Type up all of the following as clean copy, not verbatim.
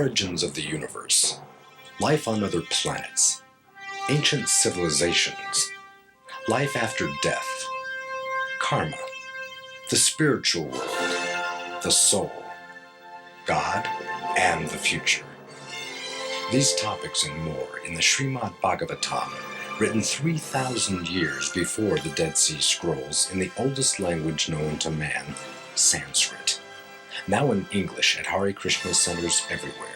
origins of the universe, life on other planets, ancient civilizations, life after death, karma, the spiritual world, the soul, God, and the future. These topics and more in the Srimad-Bhagavatam, written 3,000 years before the Dead Sea Scrolls in the oldest language known to man, Sanskrit. Now in English at Hare Krishna centers everywhere.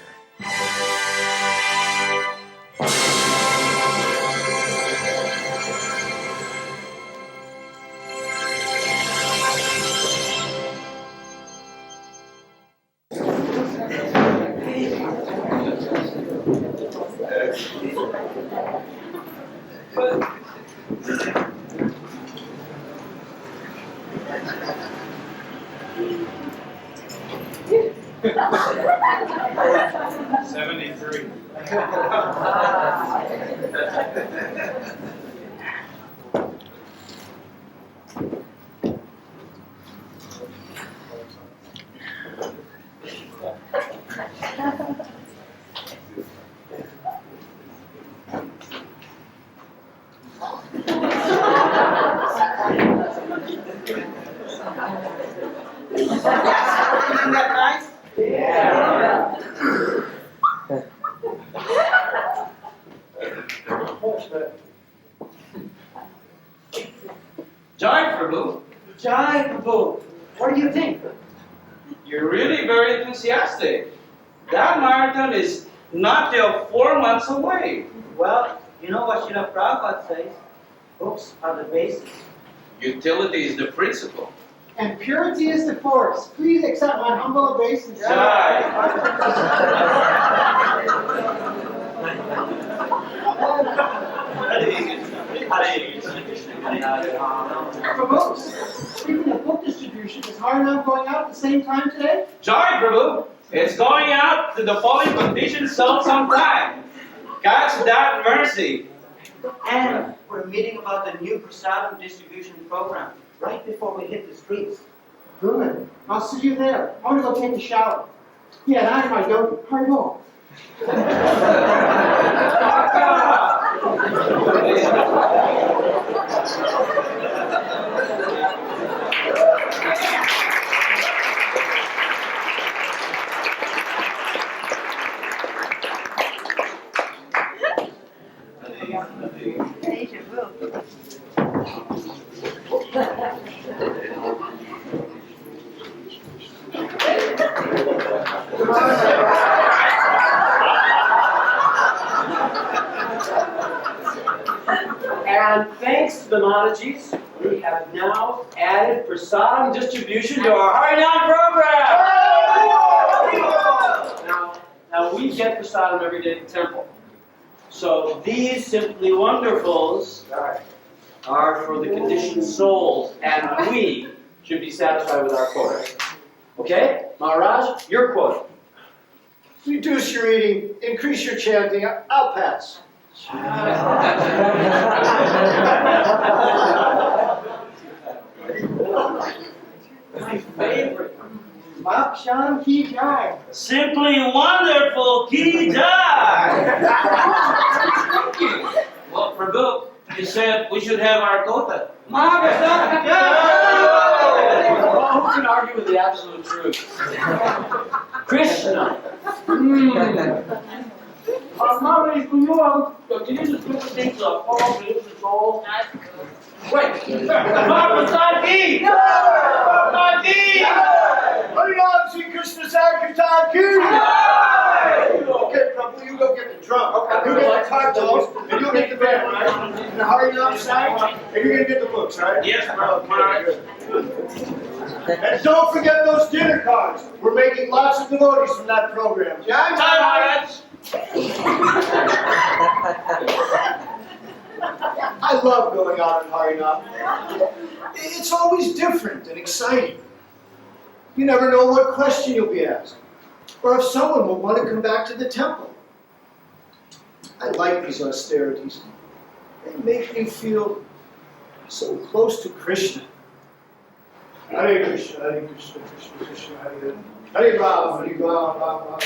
Jai Prabhu. Jai Prabhu. What do you think? You're really very enthusiastic. That marathon is not till 4 months away. Well, you know what Srila Prabhupada says? Books are the basis. Utility is the principle. And purity is the force. Please accept my humble obeisance. Jai. Prabhu, speaking of book distribution, is Harinam going out at the same time today? Jai Prabhu. It's going out to the following conditions sometime. God's that mercy. And we're meeting about the new prasadam distribution program right before we hit the streets. Good. I'll see you there. I want to go take a shower. Yeah, and I don't. Hurry home. And thanks to the Mataji's, we have now added prasadam distribution to our Harinam program. Now we get prasadam every day at the temple. So these simply wonderfuls are for the conditioned souls, and we should be satisfied with our quota. Okay? Maharaj, your quota. Reduce your eating, increase your chanting. I'll pass. My favorite. Bhaksham ki jai. Simply wonderful, Ki Jai. Well, Prabhu, you said we should have our quota. Well, who can argue with the absolute truth? Krishna. Can you just put the things up? All the souls. Wait. Prabhupada! Harinam Sri Krishna Sankirtan ki. Okay, Prabhu, you go get the drum. Okay. You get the cartels, and you'll get the band, right? And the Harinam sang, and you're gonna get the books, right? Yes, Prabhupada. And don't forget those dinner cards. We're making lots of devotees from that program. Jai Maharaj. I love going out in Harinam. It's always different and exciting. You never know what question you'll be asked, or if someone will want to come back to the temple. I like these austerities. They make me feel so close to Krishna. Hare Krishna, Krishna Krishna, Hare Hare. Hare Ram, Hare Ram, Ram Ram.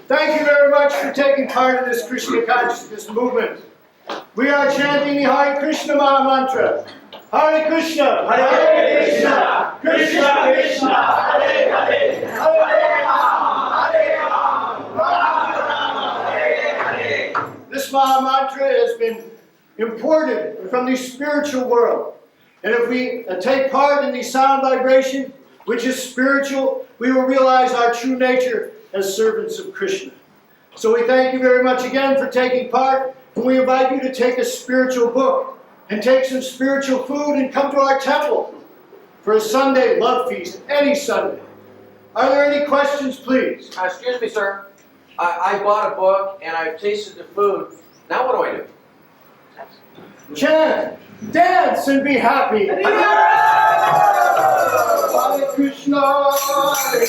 Thank you very much for taking part in this Krishna consciousness movement. We are chanting the Hare Krishna mantra. Hare Krishna, Hare Krishna, Krishna Krishna, Hare Hare, Hare Rama, Hare Rama, Hare Hare. This mantra has been imported from the spiritual world. And if we take part in the sound vibration, which is spiritual, we will realize our true nature as servants of Krishna. So we thank you very much again for taking part, and we invite you to take a spiritual book and take some spiritual food and come to our temple for a Sunday love feast, any Sunday. Are there any questions, please? Excuse me, sir. I bought a book and I've tasted the food. Now what do I do? Chant, dance, and be happy. Hare Krishna, Hare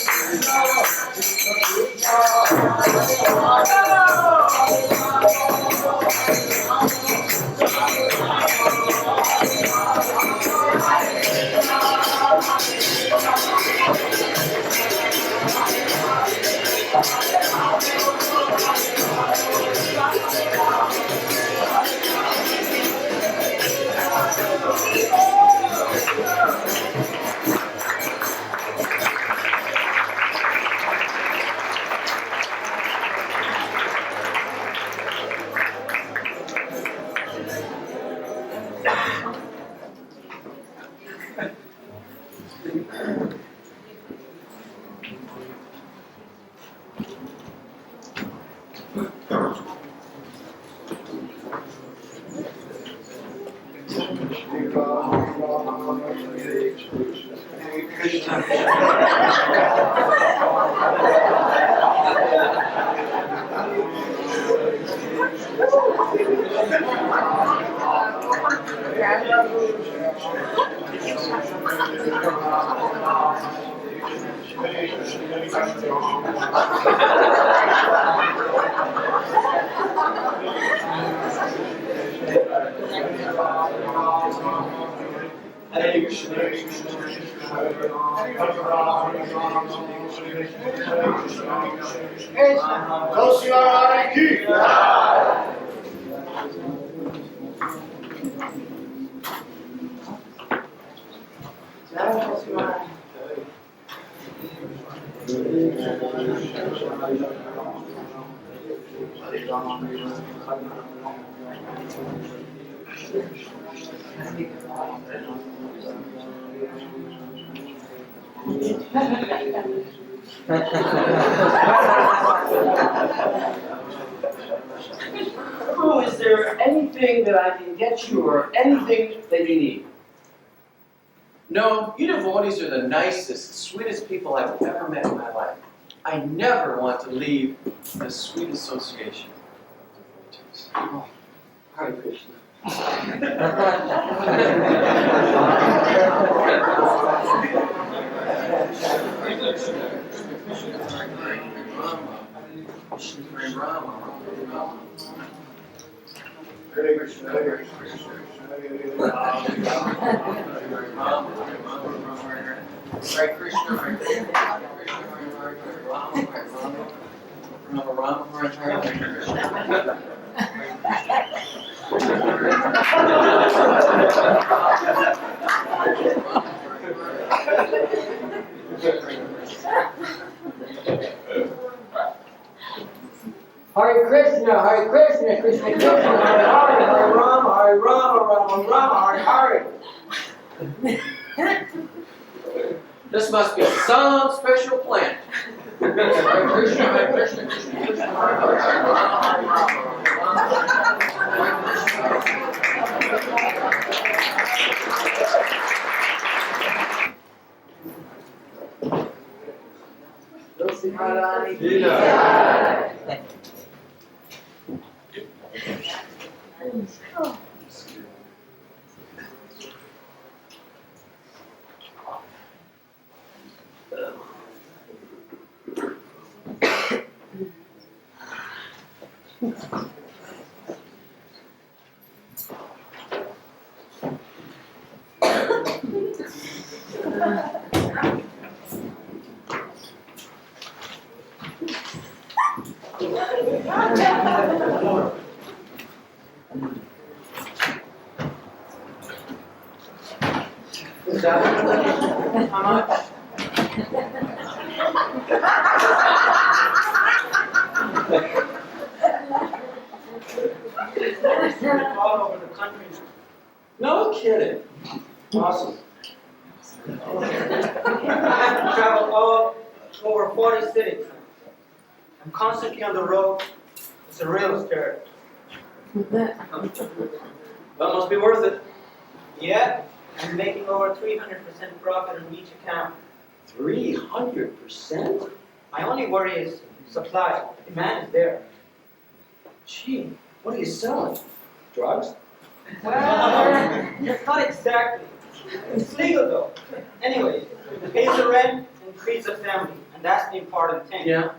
Krishna, Prabhu, is there anything that I can get you or anything that you need? No, you devotees are the nicest, sweetest people I've ever met in my life. I never want to leave the sweet association of devotees. Oh, Hare Krishna. Hare Krishna, Hare Krishna, Hare Rama, Hare Krishna, Hare Krishna, Rama, Rama, Hare Krishna. Hare Krishna, Hare Krishna, Krishna Krishna, Hare Hare, Hare Rama, Hare Rama, Rama Rama, Hare Hare. This must be some special plant. Hare Krishna, Hare Krishna, Krishna Krishna, Hare Hare, Hare Rama, How much? All over the country. No kidding. Awesome. I travel all over 40 cities. I'm constantly on the road. It's a real spirit. That must be worth it. Yeah, I'm making over 300% profit on each account. 300%? My only worry is supply. Demand is there. Gee, what are you selling? Drugs? Well, not exactly. It's legal though. Anyways, it pays the rent and feeds the family, and that's the important thing. Yeah.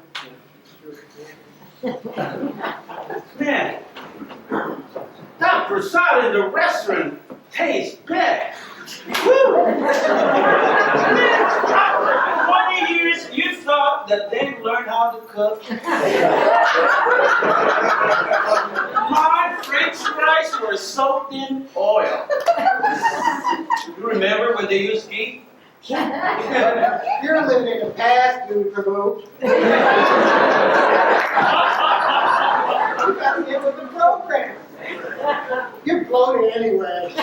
Man, that prasad in the restaurant tastes bad. Woo! 20 years you thought that they learned how to cook. My French fries were soaked in oil. You remember when they used ghee? You're living in the past, dude, Prabhu. You gotta get with the program. You're bloated anyway.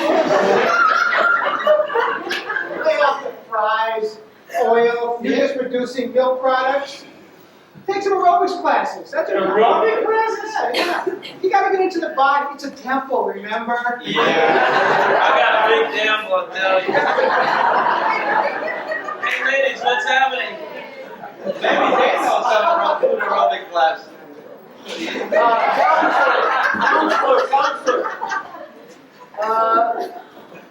Lay off the fries, oil, you're just producing milk products. Take some aerobics classes. That's what Aerobic classes? Yeah. You gotta get into the body. It's a temple, remember? Yeah, I got a big temple, I'll tell you. Hey ladies, what's happening? Maybe they know something about aerobic class. Counselor.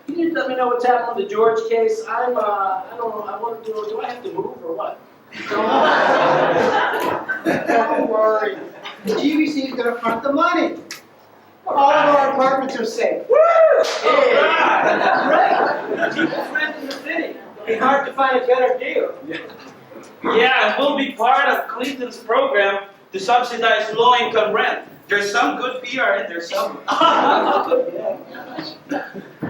You need to let me know what's happening with the George case. I don't know, I want to do I have to move or what? Don't worry. The GBC is gonna front the money. All of our apartments are safe. Right. Cheapest rent in the city. It'll be hard to find a better deal. Yeah, and we'll be part of Clinton's program to subsidize low-income rent. There's some good PR in there somewhere.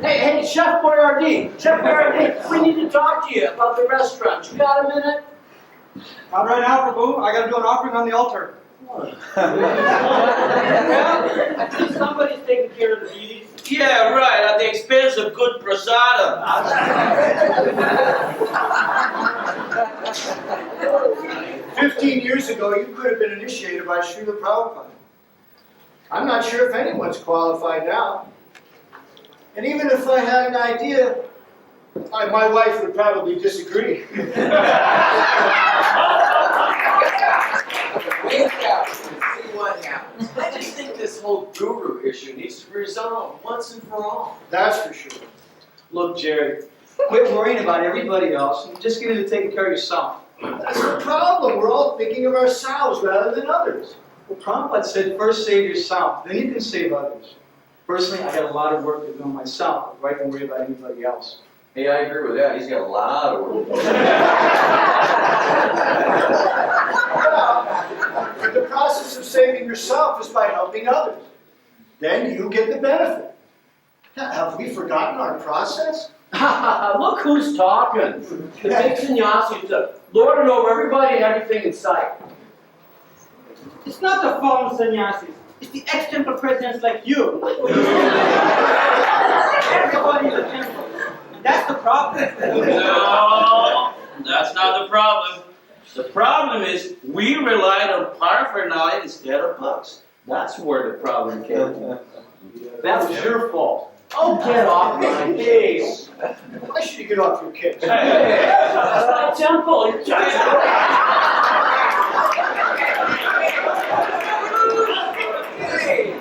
Hey, Chef Boyardee, Chef Boyardee, we need to talk to you about the restaurant. You got a minute? Not right now, Prabhu. I gotta do an offering on the altar. Well, at least somebody's taking care of the beauties. Yeah, right, at the expense of good prasadam. 15 years ago, you could have been initiated by Srila Prabhupada. I'm not sure if anyone's qualified now. And even if I had an idea, my wife would probably disagree. Wait out and see what happens. I just think this whole guru issue needs to be resolved once and for all. That's for sure. Look, Jerry, quit worrying about everybody else and just get into taking care of yourself. That's the problem. We're all thinking of ourselves rather than others. Well, Prabhupada said, first save yourself, then you can save others. Personally, I got a lot of work to do myself before I can worry about anybody else. Hey, I agree with that. He's got a lot of work. But the process of saving yourself is by helping others. Then you get the benefit. Have we forgotten our process? Look who's talking. The big sannyasi said, lording over everybody and everything in sight. It's not the fallen sannyasis. It's the ex-temple presidents like you. Everybody in the temple. And that's the problem. No, that's not the problem. The problem is we relied on paraphernalia instead of books. That's where the problem came from. That was your fault. Oh, get off my case. Why should you get off your case? That's my temple.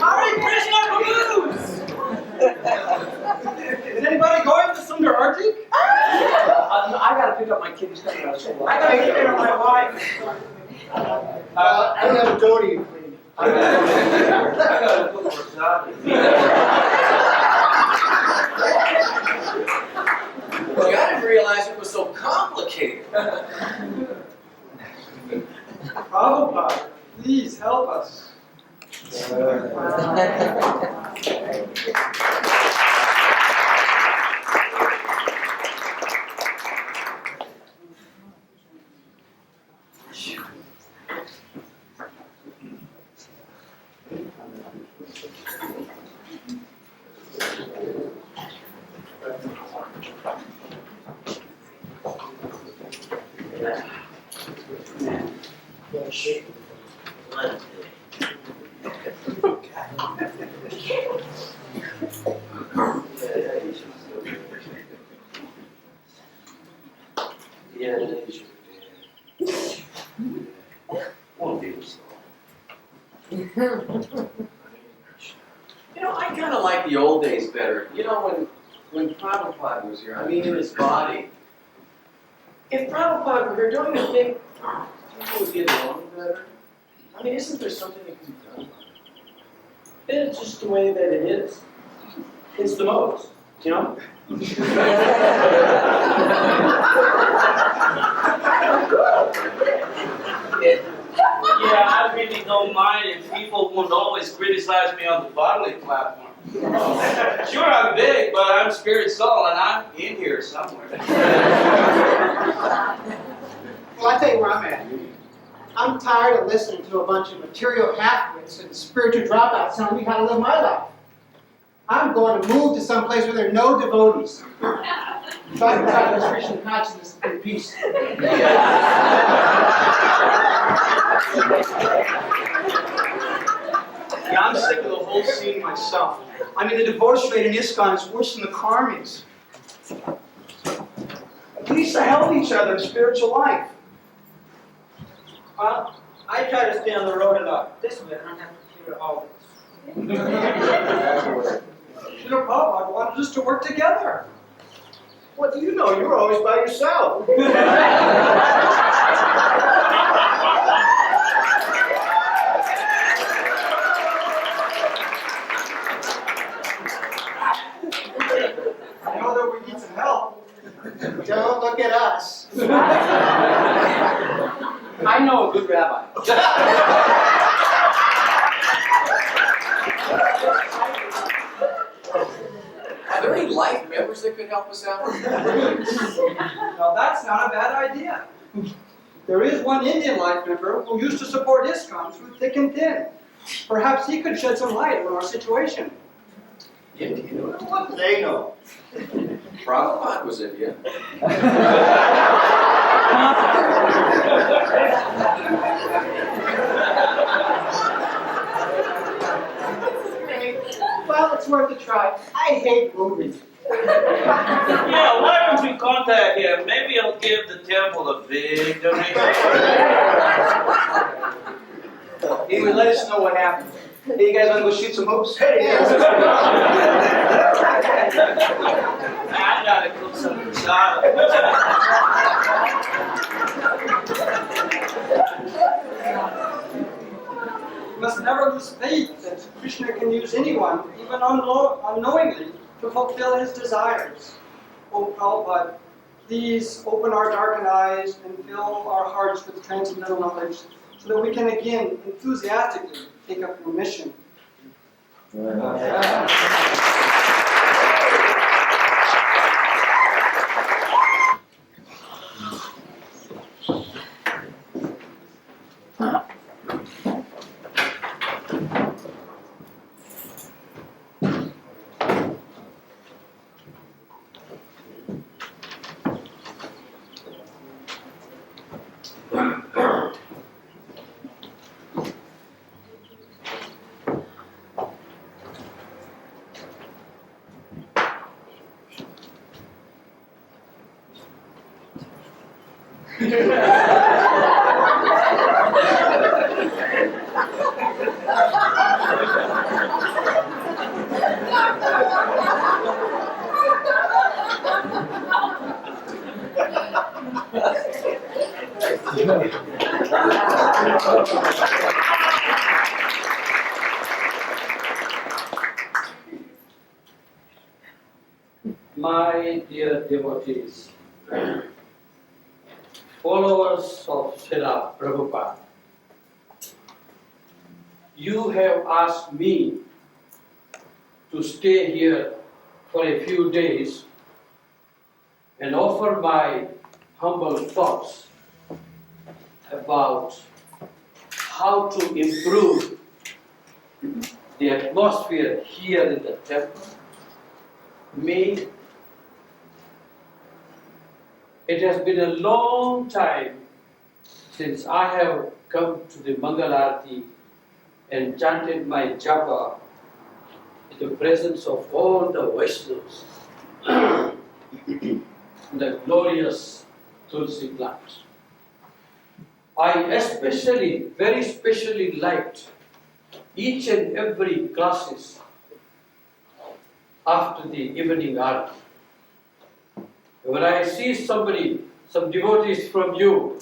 Hare Krishna Devotees! Is anybody going to Sundar Arjik? I gotta pick up my kid. He's coming out of school. I gotta take care of my wife. I have a dhoti to clean. I gotta put more sake. Well, I didn't realize it was so complicated. Prabhupada, please help us. You know, I kind of like the old days better. You know, when Prabhupada was here, I mean in his body. If Prabhupada were here, don't you think people would get along better? I mean, isn't there something that can be done? It's just the way that it is. It's the most, you know? Yeah, I really don't mind if people won't always criticize me on the bodily platform. Sure, I'm big, but I'm spirit soul, and I'm in here somewhere. Well, I tell you where I'm at. I'm tired of listening to a bunch of material half-wits and spiritual dropouts telling me how to live my life. I'm going to move to some place where there are no devotees. So I can practice Krishna consciousness in peace. Yeah, I'm sick of the whole scene myself. I mean, the divorce rate in ISKCON is worse than the karmis. We used to help each other in spiritual life. Well, I try to stay on the road a lot. This way, I don't have to hear all this. Srila Prabhupada wanted us to work together. What do you know? You're always by yourself. I know that we need some help. Don't look at us. I know a good rabbi. Are there any life members that could help us out? Now that's not a bad idea. There is one Indian life member who used to support ISKCON through thick and thin. Perhaps he could shed some light on our situation. What do they know? Prabhupada was India. Well, it's worth a try. I hate movies. Yeah, why don't we contact him? Maybe he'll give the temple a big donation. He would let us know what happened. Hey, you guys want to go shoot some hoops? Hey, I gotta cook some salad. We must never lose faith that Krishna can use anyone, even unknowingly, to fulfill his desires. Oh Prabhupada, please open our darkened eyes and fill our hearts with transcendental knowledge so that we can again enthusiastically take up your mission. My dear devotees, followers of Srila Prabhupada, you have asked me to stay here for a few days and offer my humble thoughts about how to improve the atmosphere here in the temple. It has been a long time since I have come to the Mangalarti and chanted my japa in the presence of all the Vaishnavas in the glorious Tulsi plants. I especially, very specially liked each and every classes after the evening arati. When I see somebody, some devotees from you,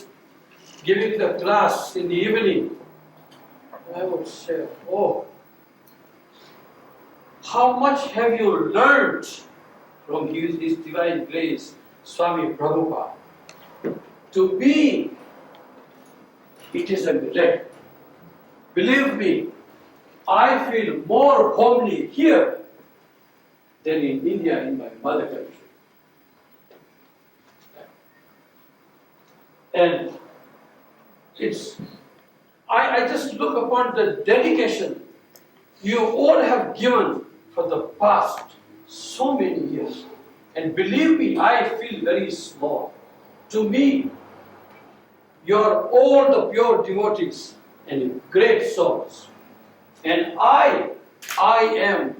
giving the class in the evening, I would say, oh, how much have you learned from His Divine Grace, Swami Prabhupada? To me, it is a regret. Believe me, I feel more homely here than in India, in my mother country. And I just look upon the dedication you all have given for the past so many years. And believe me, I feel very small. To me, you are all the pure devotees and great souls. And I am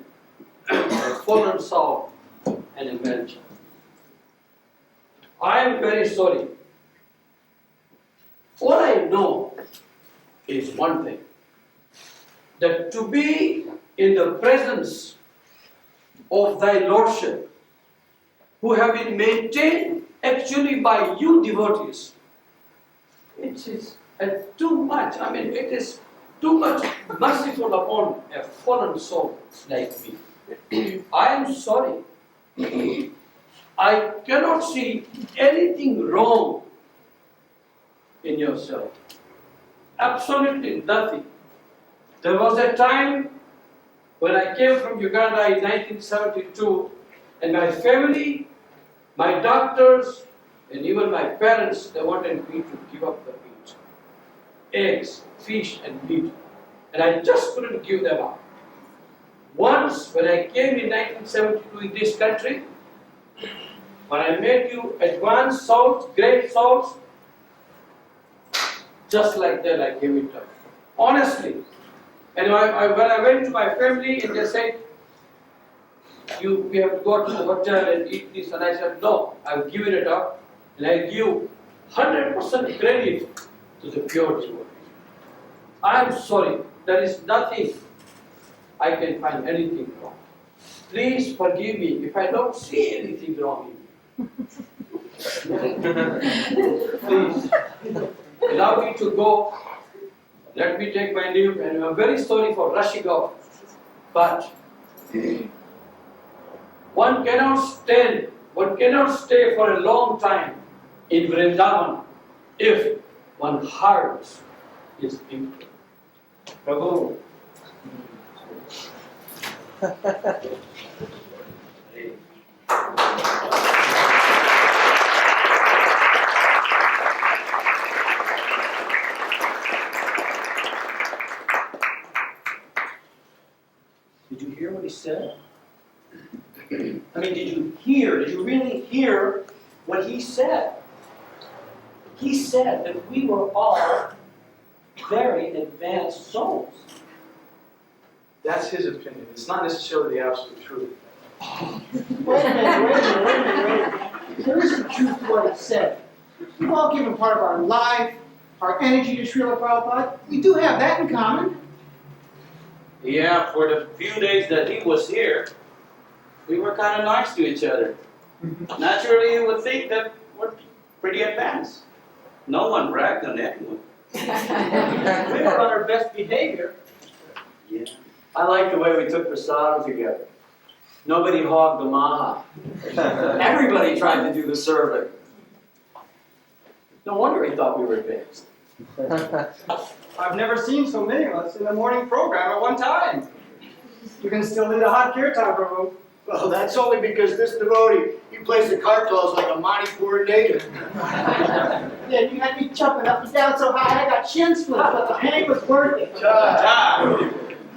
a fallen soul and a man-child. I am very sorry. All I know is one thing, that to be in the presence of thy Lordship, who have been maintained actually by you devotees, it is too much. I mean, it is too much merciful upon a fallen soul like me. I am sorry. I cannot see anything wrong in yourself. Absolutely nothing. There was a time when I came from Uganda in 1972, and my family, my doctors, and even my parents, they wanted me to give up the meat. Eggs, fish, and meat. And I just couldn't give them up. Once, when I came in 1972 in this country, when I met you advanced souls, great souls, Just like that, I gave it up. Honestly. And when I went to my family and they said, we have to go to the hotel and eat this. And I said, no, I've given it up. And I give 100% credit to the pure devotee. I am sorry, there is nothing I can find anything wrong. Please forgive me if I don't see anything wrong in you. Please, allow me to go. Let me take my leave, and I'm very sorry for rushing off. But one cannot stay for a long time in Vrindavan if one heart is empty. Prabhu. Did you hear what he said? I mean, did you really hear what he said? He said that we were all very advanced souls. That's his opinion. It's not necessarily the absolute truth. Wait a minute. There is some truth to what he said. We've all given part of our life, our energy to Srila Prabhupada. We do have that in common. Yeah, for the few days that he was here, we were kind of nice to each other. Naturally, you would think that we're pretty advanced. No one bragged on anyone. We were on our best behavior. Yeah. I like the way we took prasadam together. Nobody hogged the maha. Everybody tried to do the serving. No wonder he thought we were advanced. I've never seen so many of us in the morning program at one time. You can still do the hot kirtan, Prabhu. Well, that's only because this devotee, he plays the kartals like a Manipur native. Yeah, you had me jumping up and down so high I got chin splints, but the pain was worth it.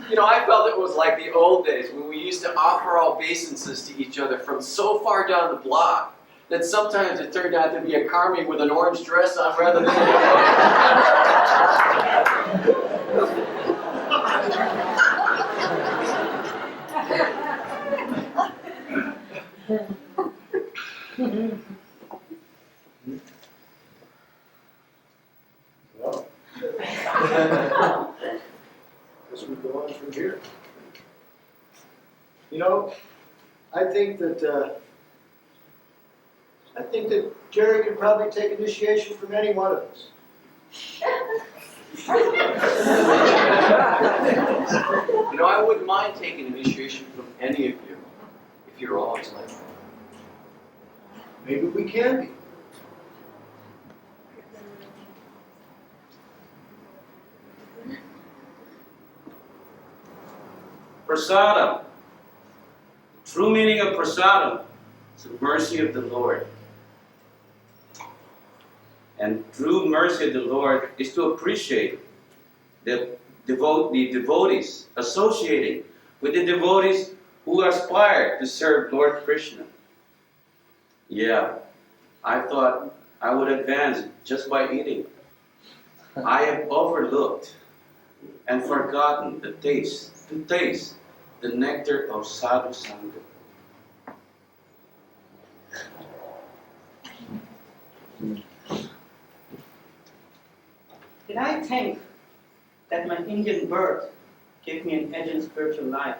You know, I felt it was like the old days when we used to offer our obeisances to each other from so far down the block that sometimes it turned out to be a karmi with an orange dress on rather than Well, guess we go on from here. You know, I think that Jerry could probably take initiation from any one of us. You know, I wouldn't mind taking initiation from any of you if you're always like that. Maybe we can be. Prasadam. The true meaning of prasadam is the mercy of the Lord. And true mercy of the Lord is to appreciate the devotees, associating with the devotees who aspire to serve Lord Krishna. Yeah, I thought I would advance just by eating. I have overlooked and forgotten to taste the nectar of sadhu sangha. Did I think that my Indian birth gave me an edge in spiritual life?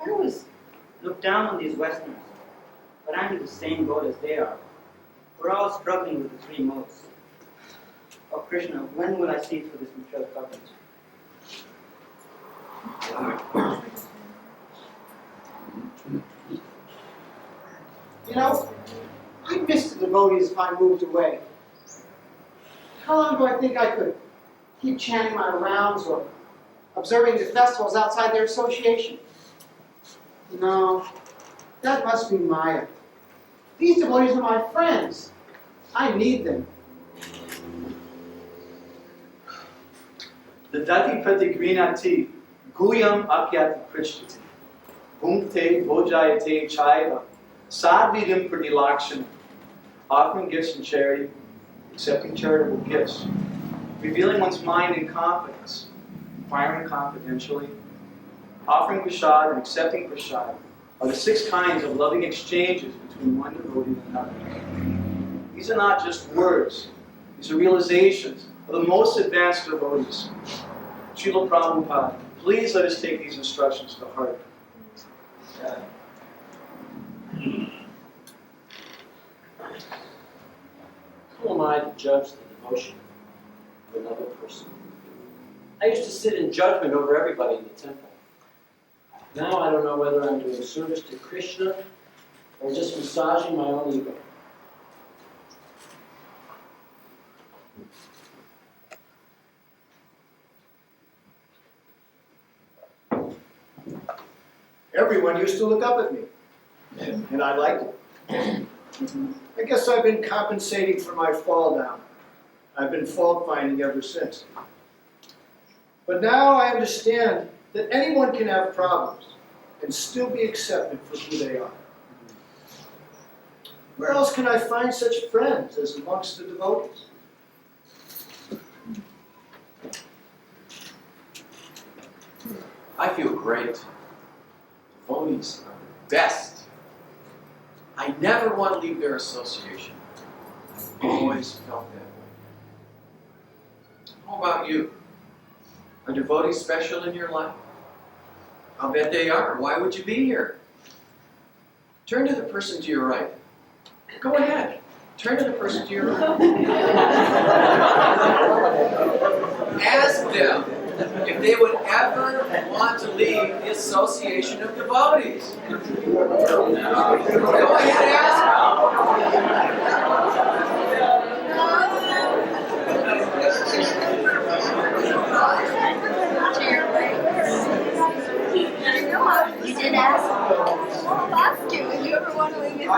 I always look down on these Westerners, but I'm in the same boat as they are. We're all struggling with the three modes. Oh Krishna, when will I see through this material covenant? You know, I miss the devotees if I moved away. How long do I think I could keep chanting my rounds or observing the festivals outside their association? No, that must be Maya. These devotees are my friends. I need them. Dadati pratigrinati guyam akyati krishnati bhumte bhojayate chaiva sadvidim pradilakshanam, offering gifts in charity, accepting charitable gifts. revealing one's mind in confidence, inquiring confidentially, offering prasad and accepting prasad are the 6 kinds of loving exchanges between one devotee and another. These are not just words. These are realizations of the most advanced devotees. Srila Prabhupada, please let us take these instructions to heart. Who am I to judge the devotion of another person? I used to sit in judgment over everybody in the temple. Now I don't know whether I'm doing service to Krishna or just massaging my own ego. Everyone used to look up at me, and I liked it. I guess I've been compensating for my fall down. I've been fault finding ever since. But now I understand that anyone can have problems and still be accepted for who they are. Where else can I find such friends as amongst the devotees? I feel great. Devotees are the best. I never want to leave their association. I've always felt that way. How about you? Are devotees special in your life? I'll bet they are. Why would you be here? Turn to the person to your right. Go ahead. Turn to the person to your right. Ask them if they would ever want to leave the association of devotees. Go ahead, ask You did ask. I'll ask you if you ever want to leave. I